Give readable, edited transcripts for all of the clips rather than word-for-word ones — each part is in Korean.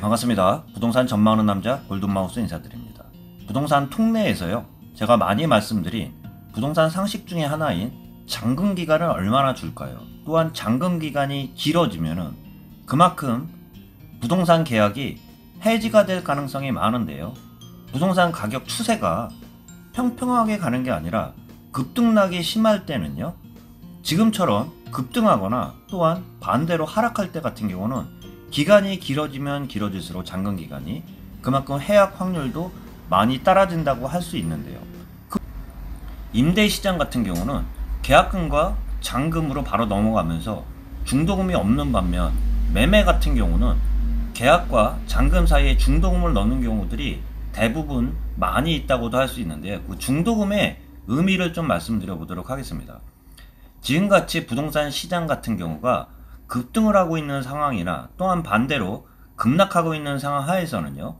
반갑습니다. 부동산 전망하는 남자 골든마우스 인사드립니다. 부동산 통내에서요, 제가 많이 말씀드린 부동산 상식 중에 하나인 잔금기간을 얼마나 줄까요? 또한 잔금기간이 길어지면은 그만큼 부동산 계약이 해지가 될 가능성이 많은데요. 부동산 가격 추세가 평평하게 가는 게 아니라 급등락이 심할 때는요, 지금처럼 급등하거나 또한 반대로 하락할 때 같은 경우는 기간이 길어지면 길어질수록 잔금기간이 그만큼 해약 확률도 많이 따라진다고 할 수 있는데요. 임대시장 같은 경우는 계약금과 잔금으로 바로 넘어가면서 중도금이 없는 반면, 매매 같은 경우는 계약과 잔금 사이에 중도금을 넣는 경우들이 대부분 많이 있다고도 할 수 있는데요. 그 중도금의 의미를 좀 말씀드려 보도록 하겠습니다. 지금같이 부동산 시장 같은 경우가 급등을 하고 있는 상황이나 또한 반대로 급락하고 있는 상황 하에서는요,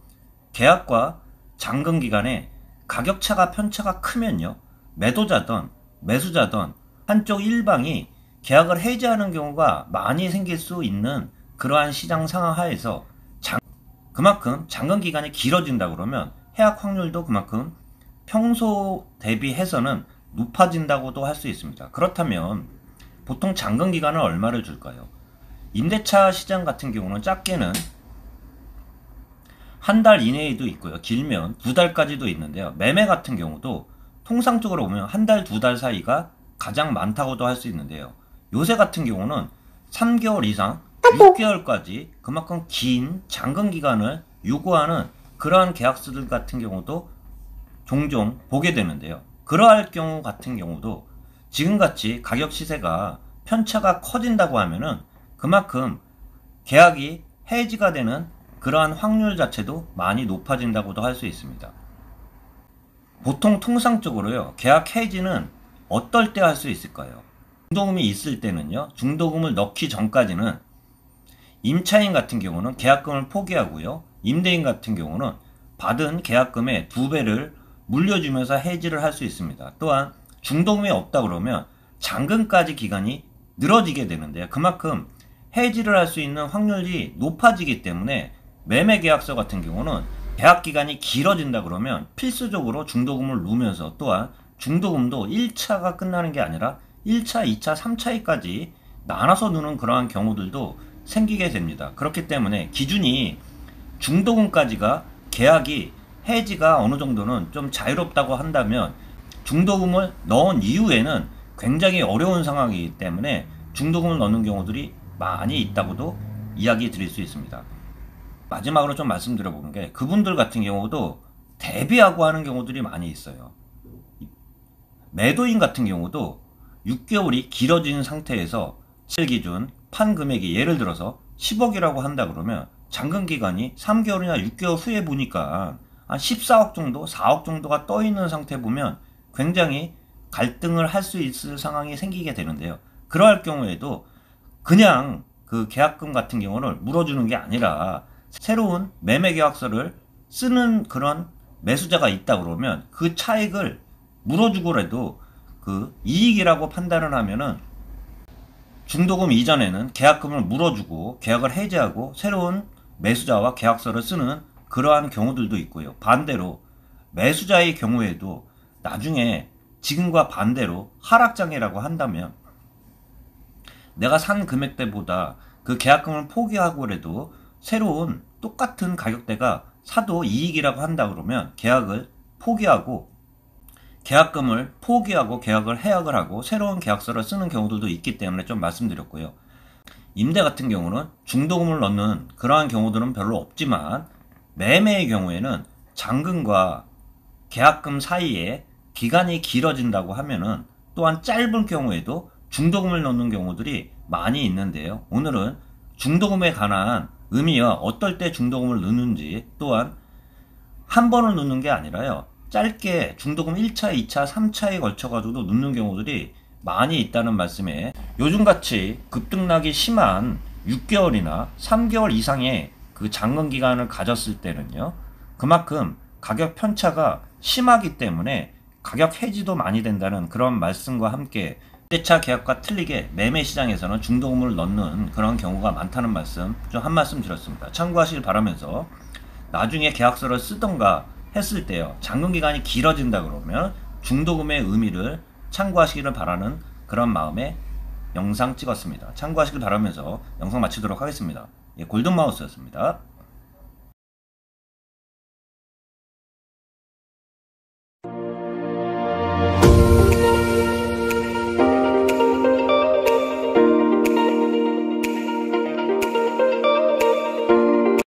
계약과 잔금 기간에 가격차가 편차가 크면요, 매도자든 매수자든 한쪽 일방이 계약을 해지하는 경우가 많이 생길 수 있는 그러한 시장 상황 하에서 그만큼 잔금 기간이 길어진다 그러면 해약 확률도 그만큼 평소 대비해서는 높아진다고도 할 수 있습니다. 그렇다면 보통 잔금 기간은 얼마를 줄까요? 임대차 시장 같은 경우는 작게는 한 달 이내에도 있고요, 길면 2달까지도 있는데요. 매매 같은 경우도 통상적으로 보면 한 달, 2달 사이가 가장 많다고도 할 수 있는데요. 요새 같은 경우는 3개월 이상 6개월까지 그만큼 긴 잔금 기간을 요구하는 그러한 계약서들 같은 경우도 종종 보게 되는데요. 그러할 경우 같은 경우도 지금같이 가격 시세가 편차가 커진다고 하면은 그만큼 계약이 해지가 되는 그러한 확률 자체도 많이 높아진다고도 할 수 있습니다. 보통 통상적으로요, 계약 해지는 어떨 때 할 수 있을까요? 중도금이 있을 때는요, 중도금을 넣기 전까지는 임차인 같은 경우는 계약금을 포기하고요, 임대인 같은 경우는 받은 계약금의 2배를 물려주면서 해지를 할 수 있습니다. 또한 중도금이 없다 그러면 잔금까지 기간이 늘어지게 되는데요. 그만큼 해지를 할 수 있는 확률이 높아지기 때문에 매매 계약서 같은 경우는 계약 기간이 길어진다 그러면 필수적으로 중도금을 넣으면서 또한 중도금도 1차가 끝나는 게 아니라 1차, 2차, 3차까지 나눠서 넣는 그러한 경우들도 생기게 됩니다. 그렇기 때문에 기준이 중도금까지가 계약이 해지가 어느 정도는 좀 자유롭다고 한다면 중도금을 넣은 이후에는 굉장히 어려운 상황이기 때문에 중도금을 넣는 경우들이 많이 있다고도 이야기 드릴 수 있습니다. 마지막으로 좀 말씀드려 보는 게, 그분들 같은 경우도 대비하고 하는 경우들이 많이 있어요. 매도인 같은 경우도 6개월이 길어진 상태에서 기준 판 금액이 예를 들어서 10억이라고 한다 그러면 잔금 기간이 3개월이나 6개월 후에 보니까 한 14억 정도, 4억 정도가 떠 있는 상태 보면 굉장히 갈등을 할 수 있을 상황이 생기게 되는데요. 그러할 경우에도 그냥 그 계약금 같은 경우를 물어주는 게 아니라 새로운 매매 계약서를 쓰는 그런 매수자가 있다 그러면 그 차익을 물어주고라도 그 이익이라고 판단을 하면은 중도금 이전에는 계약금을 물어주고 계약을 해지하고 새로운 매수자와 계약서를 쓰는 그러한 경우들도 있고요. 반대로 매수자의 경우에도 나중에 지금과 반대로 하락장이라고 한다면 내가 산 금액대보다 그 계약금을 포기하고라도 새로운 똑같은 가격대가 사도 이익이라고 한다 그러면 계약을 포기하고 계약금을 포기하고 계약을 해약을 하고 새로운 계약서를 쓰는 경우들도 있기 때문에 좀 말씀드렸고요. 임대 같은 경우는 중도금을 넣는 그러한 경우들은 별로 없지만 매매의 경우에는 잔금과 계약금 사이에 기간이 길어진다고 하면은 또한 짧은 경우에도 중도금을 넣는 경우들이 많이 있는데요. 오늘은 중도금에 관한 의미와 어떨 때 중도금을 넣는지, 또한 한 번을 넣는 게 아니라요, 짧게 중도금 1차, 2차, 3차에 걸쳐 가지고도 넣는 경우들이 많이 있다는 말씀에, 요즘같이 급등락이 심한 6개월이나 3개월 이상의 그 잔금 기간을 가졌을 때는요, 그만큼 가격 편차가 심하기 때문에 가격 해지도 많이 된다는 그런 말씀과 함께 임대차 계약과 틀리게 매매 시장에서는 중도금을 넣는 그런 경우가 많다는 말씀 좀 한 말씀 드렸습니다. 참고하시길 바라면서 나중에 계약서를 쓰던가 했을 때요, 잔금기간이 길어진다 그러면 중도금의 의미를 참고하시기를 바라는 그런 마음에 영상 찍었습니다. 참고하시길 바라면서 영상 마치도록 하겠습니다. 예, 골든마우스였습니다.